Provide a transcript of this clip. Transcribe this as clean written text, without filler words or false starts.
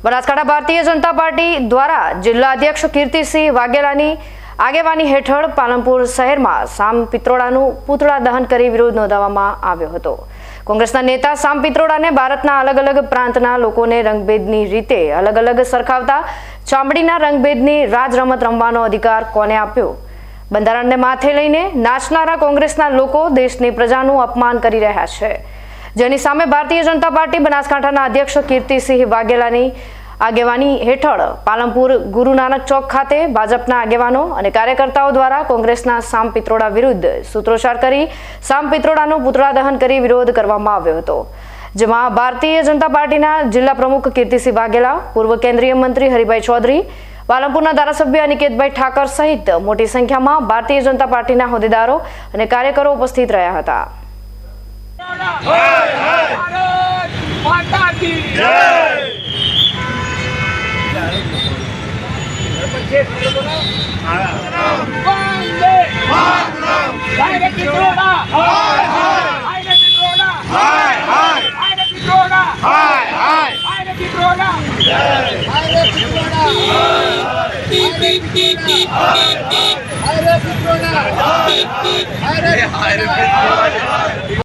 Banaskantha Bharatiya Janata party દ્વારા જિલ્લા અધ્યક્ષ કીર્તિસિંહ વાઘેલાની આગેવાની હેઠળ પાલનપુર શહેરમાં સામ પિત્રોડાનું પૂતળા દહન કરી વિરોધ નોંધાવવામાં આવ્યો હતો। કોંગ્રેસના નેતા સામ પિત્રોડાને ભારતના અલગ અલગ પ્રાંતના લોકોને રંગભેદની રીતે અલગ અલગ સરખાવતા ચામડીના રંગભેદની રાજરમત રમવાનો અધિકાર કોને આપ્યો? બંધારણને માથે લઈને નાચનારા કોંગ્રેસના લોકો દેશની પ્રજાનું અપમાન કરી રહ્યા છે, જેની સામે ભારતીય જનતા પાર્ટી બનાસકાંઠાના અધ્યક્ષ કીર્તિસિંહ વાઘેલાની આગેવાની હેઠળ પાલનપુર ગુરુ નાનક ચોક ખાતે ભાજપના આગેવાનો અને કાર્યકર્તાઓ દ્વારા કોંગ્રેસના સામ પિત્રોડા વિરુદ્ધ સૂત્રોચ્ચાર કરી સામ પિત્રોડાનું પૂતળા દહન કરી વિરોધ કરવામાં આવ્યો હતો, જેમાં ભારતીય જનતા પાર્ટીના જિલ્લા પ્રમુખ કીર્તિસિંહ વાઘેલા, પૂર્વ કેન્દ્રીય મંત્રી હરિભાઈ ચૌધરી, પાલનપુરના ધારાસભ્ય અનિકેતભાઈ ઠાકર સહિત મોટી સંખ્યામાં ભારતીય જનતા પાર્ટીના હોદ્દેદારો અને કાર્યકરો ઉપસ્થિત રહ્યા હતા।